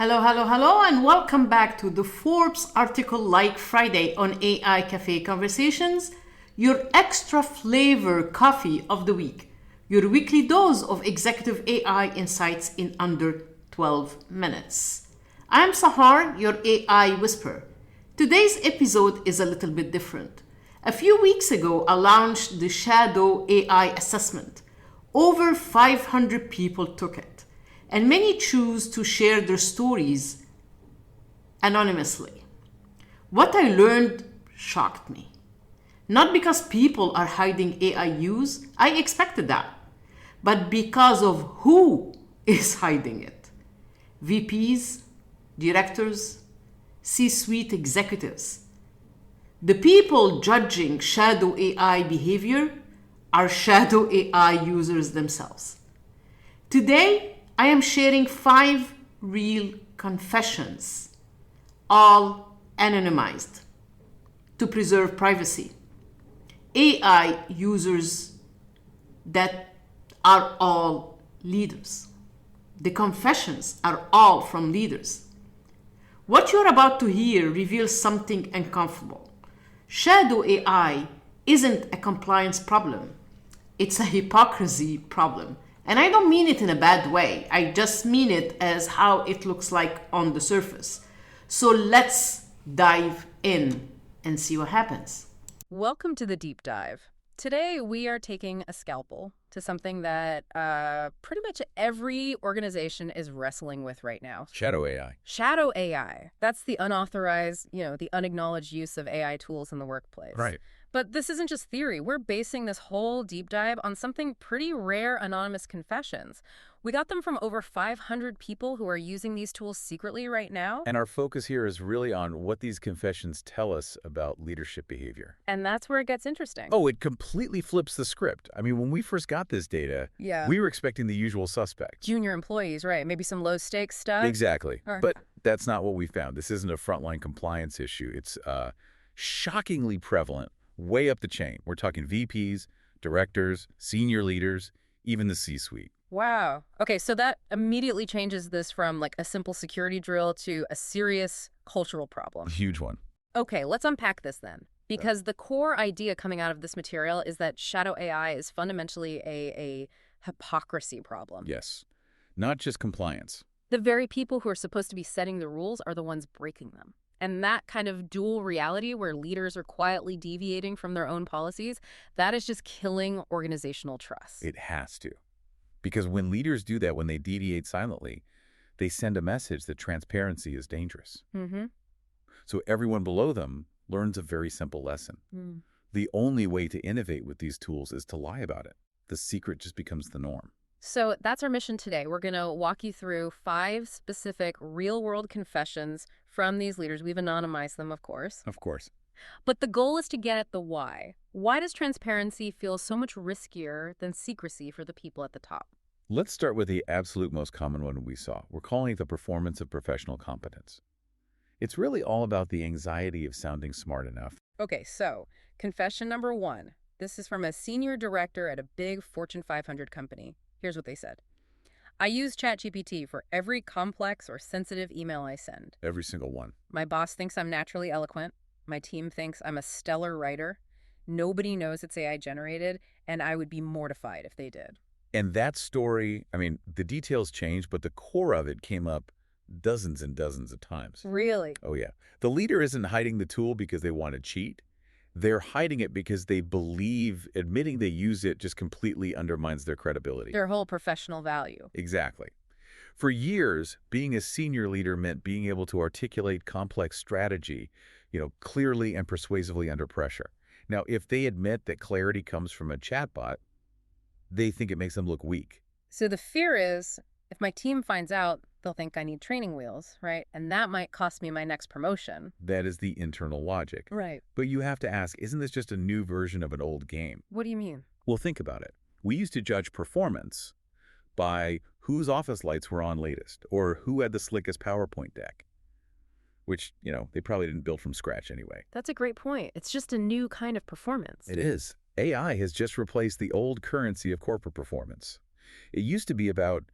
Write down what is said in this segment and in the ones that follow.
Hello, hello, hello, and welcome back to the Forbes article like Friday on AI Cafe Conversations, your extra flavor coffee of the week, your weekly dose of executive AI insights in under 12 minutes. I'm Sahar, your AI whisperer. Today's episode is a little bit different. A few weeks ago, I launched the Shadow AI assessment. Over 500 people took it, and many choose to share their stories anonymously. What I learned shocked me. Not because people are hiding AI use, I expected that, but because of who is hiding it. VPs, directors, C-suite executives. The people judging shadow AI behavior are shadow AI users themselves. Today, I am sharing 5 real confessions, all anonymized, to preserve privacy. AI users that are all leaders. The confessions are all from leaders. What you're about to hear reveals something uncomfortable. Shadow AI isn't a compliance problem. It's a hypocrisy problem. And I don't mean it in a bad way. I just mean it as how it looks like on the surface. So let's dive in and see what happens. Welcome to the deep dive. Today, we are taking a scalpel to something that pretty much every organization is wrestling with right now. Shadow AI. Shadow AI. That's the unauthorized, the unacknowledged use of AI tools in the workplace. Right. But this isn't just theory. We're basing this whole deep dive on something pretty rare anonymous confessions. We got them from over 500 people who are using these tools secretly right now. And our focus here is really on what these confessions tell us about leadership behavior. And that's where it gets interesting. Oh, it completely flips the script. I mean, when we first got this data, we were expecting the usual suspects. Junior employees, right? Maybe some low-stakes stuff. Exactly. But that's not what we found. This isn't a frontline compliance issue. It's shockingly prevalent way up the chain. We're talking VPs, directors, senior leaders, even the C-suite. Wow. Okay, so that immediately changes this from like a simple security drill to a serious cultural problem. A huge one. Okay, let's unpack this then. Because the core idea coming out of this material is that shadow AI is fundamentally a hypocrisy problem. Yes. Not just compliance. The very people who are supposed to be setting the rules are the ones breaking them. And that kind of dual reality where leaders are quietly deviating from their own policies, that is just killing organizational trust. It has to. Because when leaders do that, when they deviate silently, they send a message that transparency is dangerous. So everyone below them learns a very simple lesson. The only way to innovate with these tools is to lie about it. The secret just becomes the norm. So that's our mission today. We're going to walk you through 5 specific real-world confessions from these leaders. We've anonymized them, of course. Of course. But the goal is to get at the why. Why does transparency feel so much riskier than secrecy for the people at the top? Let's start with the absolute most common one we saw. We're calling it the performance of professional competence. It's really all about the anxiety of sounding smart enough. Okay, so confession number 1. This is from a senior director at a big Fortune 500 company. Here's what they said. I use ChatGPT for every complex or sensitive email I send. Every single one. My boss thinks I'm naturally eloquent. My team thinks I'm a stellar writer. Nobody knows it's AI generated, and I would be mortified if they did. And that story, I mean, the details changed, but the core of it came up dozens and dozens of times. Really? Oh, yeah. The leader isn't hiding the tool because they want to cheat. They're hiding it because they believe admitting they use it just completely undermines their credibility. Their whole professional value. Exactly. For years, being a senior leader meant being able to articulate complex strategy, clearly and persuasively under pressure. Now, if they admit that clarity comes from a chatbot, they think it makes them look weak. So the fear is, if my team finds out, they'll think I need training wheels, right? And that might cost me my next promotion. That is the internal logic. Right. But you have to ask, isn't this just a new version of an old game? What do you mean? Well, think about it. We used to judge performance by whose office lights were on latest or who had the slickest PowerPoint deck, which, they probably didn't build from scratch anyway. That's a great point. It's just a new kind of performance. It is. AI has just replaced the old currency of corporate performance. It used to be about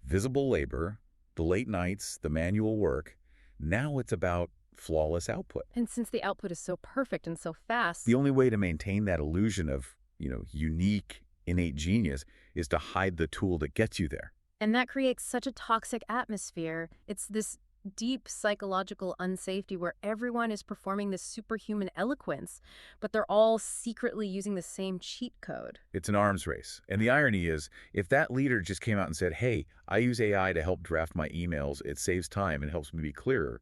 visible labor, The late nights, the manual work. Now it's about flawless output. And since the output is so perfect and so fast, The only way to maintain that illusion of, unique, innate genius is to hide the tool that gets you there. and that creates such a toxic atmosphere. It's this deep psychological unsafety where everyone is performing this superhuman eloquence, but they're all secretly using the same cheat code. It's an arms race. And the irony is, if that leader just came out and said, hey, I use AI to help draft my emails, it saves time and helps me be clearer,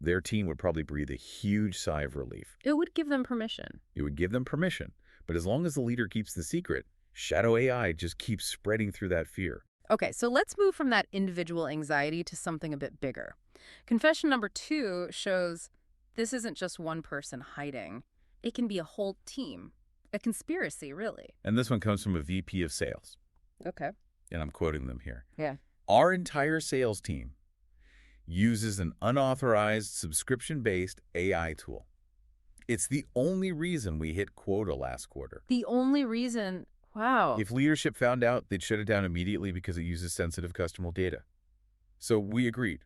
their team would probably breathe a huge sigh of relief. It would give them permission. It would give them permission. But as long as the leader keeps the secret, shadow AI just keeps spreading through that fear. Okay, so let's move from that individual anxiety to something a bit bigger. Confession number 2 shows this isn't just one person hiding. It can be a whole team, a conspiracy, really. And this one comes from a VP of sales. Okay. And I'm quoting them here. Yeah. Our entire sales team uses an unauthorized subscription-based AI tool. It's the only reason we hit quota last quarter. The only reason, wow. If leadership found out, they'd shut it down immediately because it uses sensitive customer data. So we agreed.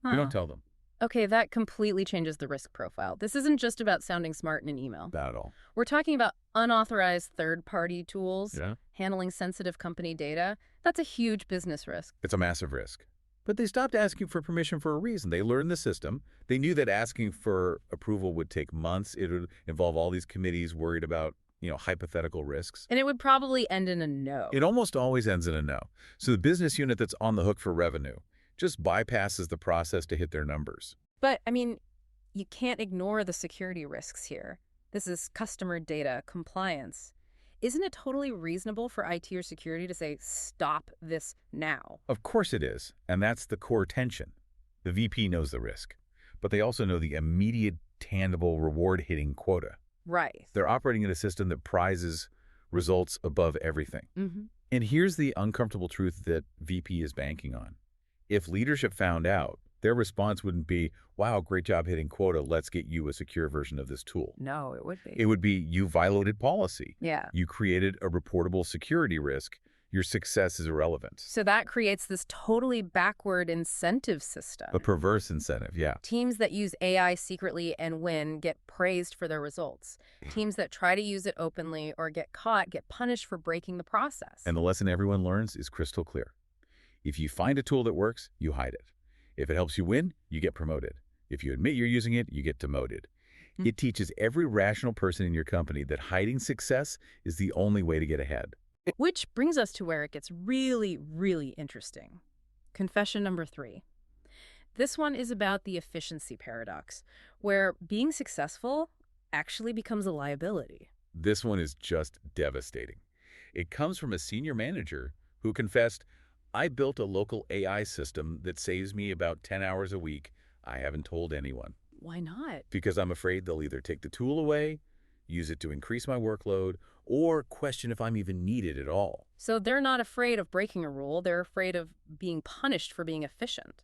We don't tell them. Okay, that completely changes the risk profile. This isn't just about sounding smart in an email. Not at all. We're talking about unauthorized third-party tools, Yeah. handling sensitive company data. That's a huge business risk. It's a massive risk. But they stopped asking for permission for a reason. They learned the system. They knew that asking for approval would take months. It would involve all these committees worried about, hypothetical risks. And it would probably end in a no. It almost always ends in a no. So the business unit that's on the hook for revenue just bypasses the process to hit their numbers. But, you can't ignore the security risks here. This is customer data compliance. Isn't it totally reasonable for IT or security to say, stop this now? Of course it is, and that's the core tension. The VP knows the risk, but they also know the immediate, tangible, reward-hitting quota. Right. They're operating in a system that prizes results above everything. Mm-hmm. And here's the uncomfortable truth that VP is banking on. If leadership found out, their response wouldn't be, wow, great job hitting quota, let's get you a secure version of this tool. No, it would be. It would be, you violated policy. Yeah. You created a reportable security risk. Your success is irrelevant. So that creates this totally backward incentive system. A perverse incentive, yeah. Teams that use AI secretly and win get praised for their results. Teams that try to use it openly or get caught get punished for breaking the process. And the lesson everyone learns is crystal clear. If you find a tool that works, you hide it. If it helps you win, you get promoted. If you admit you're using it, you get demoted. It teaches every rational person in your company that hiding success is the only way to get ahead. Which brings us to where it gets really, really interesting. Confession number 3. This one is about the efficiency paradox, where being successful actually becomes a liability. This one is just devastating. It comes from a senior manager who confessed, I built a local AI system that saves me about 10 hours a week. I haven't told anyone. Why not? Because I'm afraid they'll either take the tool away, use it to increase my workload, or question if I'm even needed at all. So they're not afraid of breaking a rule. They're afraid of being punished for being efficient.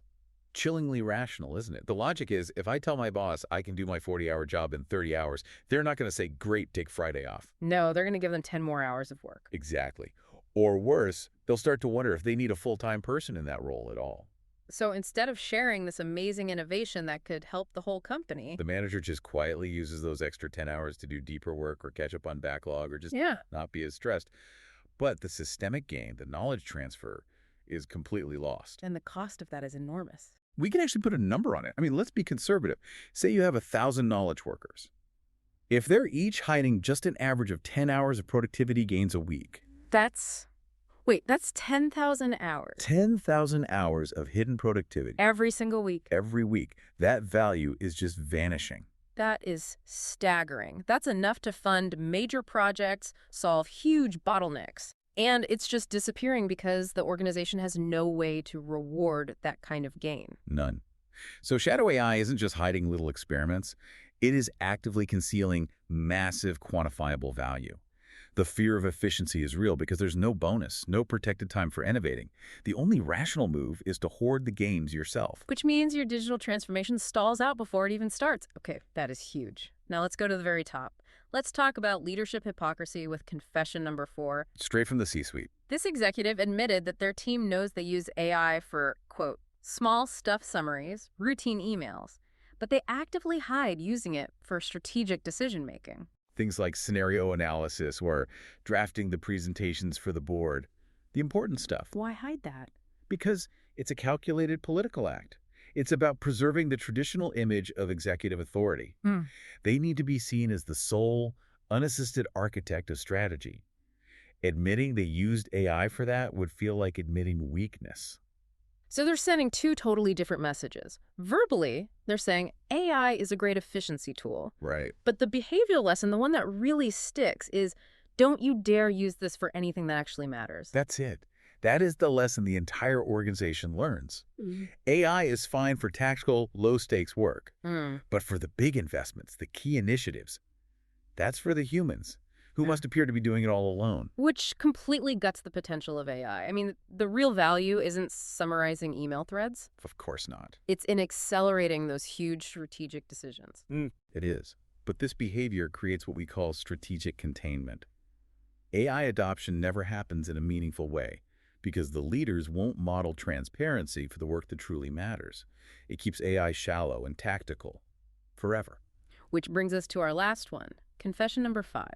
Chillingly rational, isn't it? The logic is, if I tell my boss I can do my 40-hour job in 30 hours, they're not going to say, great, take Friday off. No, they're going to give them 10 more hours of work. Exactly. Or worse, they'll start to wonder if they need a full-time person in that role at all. So instead of sharing this amazing innovation that could help the whole company, The manager just quietly uses those extra 10 hours to do deeper work or catch up on backlog or just not be as stressed. But the systemic gain, the knowledge transfer, is completely lost. and the cost of that is enormous. We can actually put a number on it. I mean, let's be conservative. Say you have 1,000 knowledge workers. If they're each hiding just an average of 10 hours of productivity gains a week, That's 10,000 hours 10,000 hours of hidden productivity every single week. every week, that value is just vanishing. That is staggering. That's enough to fund major projects, solve huge bottlenecks. And it's just disappearing because the organization has no way to reward that kind of gain. None. So shadow AI isn't just hiding little experiments. It is actively concealing massive quantifiable value. The fear of efficiency is real because there's no bonus, no protected time for innovating. The only rational move is to hoard the gains yourself. Which means your digital transformation stalls out before it even starts. Okay, that is huge. Now let's go to the very top. Let's talk about leadership hypocrisy with confession number 4. Straight from the C-suite. This executive admitted that their team knows they use AI for, quote, Small stuff summaries, routine emails, but they actively hide using it for strategic decision-making. Things like scenario analysis or drafting the presentations for the board. The important stuff. Why hide that? Because it's a calculated political act. It's about preserving the traditional image of executive authority. They need to be seen as the sole, unassisted architect of strategy. Admitting they used AI for that would feel like admitting weakness. So they're sending two totally different messages. Verbally, they're saying AI is a great efficiency tool. Right. But the behavioral lesson, the one that really sticks, is don't you dare use this for anything that actually matters. That's it. That is the lesson the entire organization learns. AI is fine for tactical, low-stakes work. But for the big investments, the key initiatives, that's for the humans, who must appear to be doing it all alone. Which completely guts the potential of AI. I mean, the real value isn't summarizing email threads. Of course not. It's in accelerating those huge strategic decisions. It is. But this behavior creates what we call strategic containment. AI adoption never happens in a meaningful way because the leaders won't model transparency for the work that truly matters. It keeps AI shallow and tactical forever. Which brings us to our last one, confession number 5.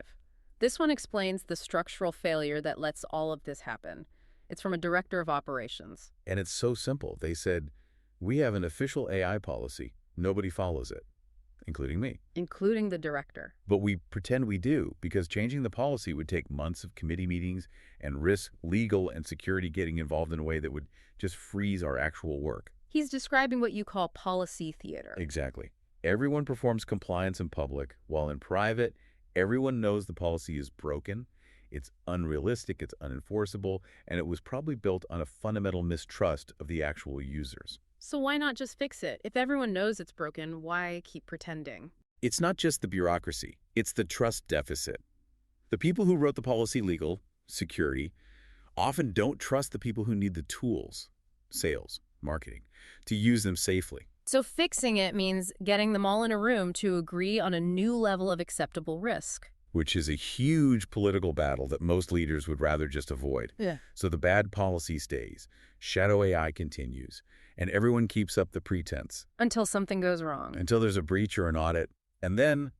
This one explains the structural failure that lets all of this happen. It's from a director of operations. And it's so simple. They said, we have an official AI policy. Nobody follows it, including me. Including the director. But we pretend we do because changing the policy would take months of committee meetings and risk legal and security getting involved in a way that would just freeze our actual work. He's describing what you call policy theater. Exactly. Everyone performs compliance in public, while in private, everyone knows the policy is broken, it's unrealistic, it's unenforceable, and it was probably built on a fundamental mistrust of the actual users. So why not just fix it? If everyone knows it's broken, why keep pretending? It's not just the bureaucracy, it's the trust deficit. The people who wrote the policy, legal, security, often don't trust the people who need the tools, sales, marketing, to use them safely. So fixing it means getting them all in a room to agree on a new level of acceptable risk. Which is a huge political battle that most leaders would rather just avoid. So the bad policy stays, shadow AI continues, and everyone keeps up the pretense. Until something goes wrong. Until there's a breach or an audit. And then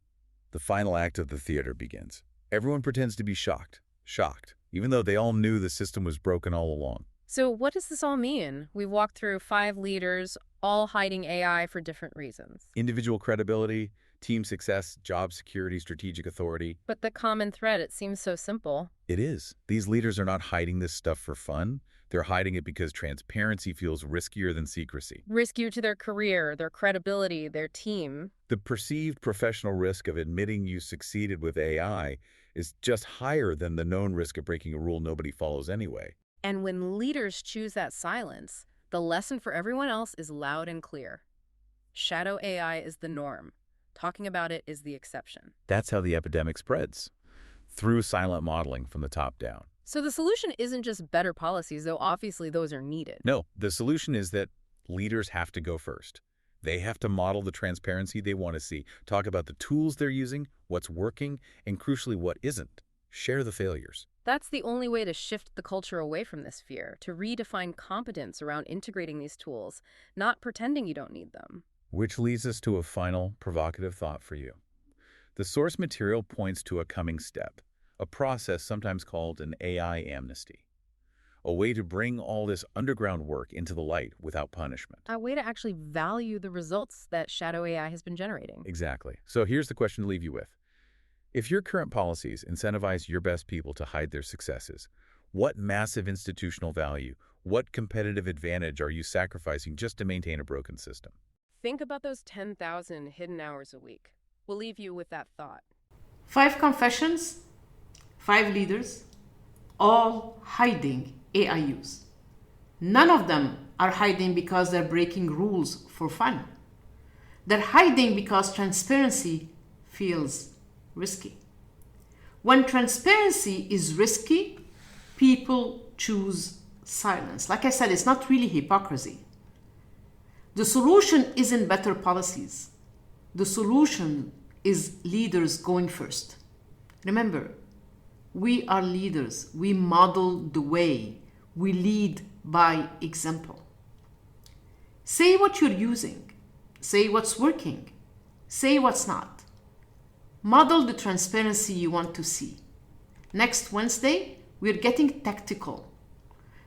the final act of the theater begins. Everyone pretends to be shocked, even though they all knew the system was broken all along. So what does this all mean? We've walked through 5 leaders, all hiding AI for different reasons. Individual credibility, team success, job security, strategic authority. But the common thread, it seems so simple. It is. These leaders are not hiding this stuff for fun. They're hiding it because transparency feels riskier than secrecy. Riskier to their career, their credibility, their team. The perceived professional risk of admitting you succeeded with AI is just higher than the known risk of breaking a rule nobody follows anyway. And when leaders choose that silence, the lesson for everyone else is loud and clear. Shadow AI is the norm. Talking about it is the exception. That's how the epidemic spreads, through silent modeling from the top down. So the solution isn't just better policies, though obviously those are needed. No, the solution is that leaders have to go first. They have to model the transparency they want to see, talk about the tools they're using, what's working, and crucially what isn't. Share the failures. That's the only way to shift the culture away from this fear, to redefine competence around integrating these tools, not pretending you don't need them. Which leads us to a final provocative thought for you. The source material points to a coming step, a process sometimes called an AI amnesty, a way to bring all this underground work into the light without punishment. A way to actually value the results that shadow AI has been generating. Exactly. So here's the question to leave you with. If your current policies incentivize your best people to hide their successes, what massive institutional value, what competitive advantage are you sacrificing just to maintain a broken system? Think about those 10,000 hidden hours a week. We'll leave you with that thought. 5 confessions, 5 leaders, all hiding AI use. None of them are hiding because they're breaking rules for fun. They're hiding because transparency feels risky. When transparency is risky, people choose silence. Like I said, it's not really hypocrisy. The solution isn't better policies. The solution is leaders going first. Remember, we are leaders. We model the way. We lead by example. Say what you're using. Say what's working. Say what's not. Model the transparency you want to see. Next Wednesday, we're getting tactical.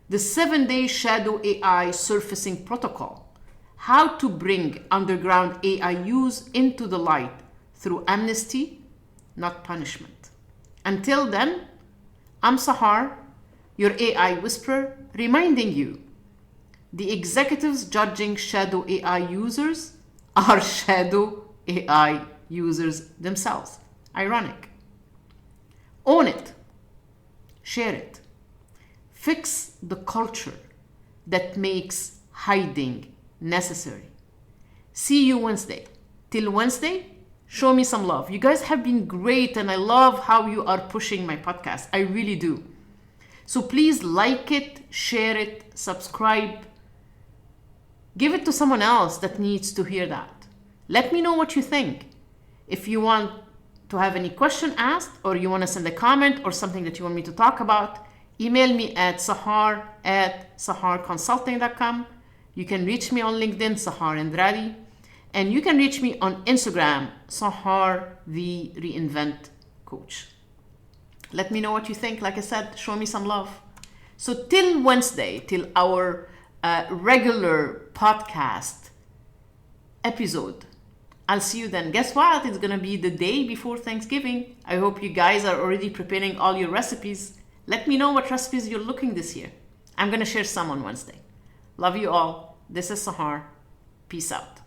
The 7-day shadow AI surfacing protocol. How to bring underground AI use into the light through amnesty, not punishment. Until then, I'm Sahar, your AI whisperer, reminding you, the executives judging shadow AI users are shadow AI users themselves. Ironic. Own it. Share it. Fix the culture that makes hiding necessary. See you Wednesday. Till Wednesday, show me some love. You guys have been great and I love how you are pushing my podcast. I really do. So please like it, share it, subscribe. Give it to someone else that needs to hear that. Let me know what you think. If you want to have any question asked or you want to send a comment or something that you want me to talk about, email me at sahar@saharconsulting.com. You can reach me on LinkedIn, Sahar Andrade. And you can reach me on Instagram, Sahar the Reinvent Coach. Let me know what you think. Like I said, show me some love. So till Wednesday, till our regular podcast episode, I'll see you then. Guess what? It's going to be the day before Thanksgiving. I hope you guys are already preparing all your recipes. Let me know what recipes you're looking this year. I'm going to share some on Wednesday. Love you all. This is Sahar. Peace out.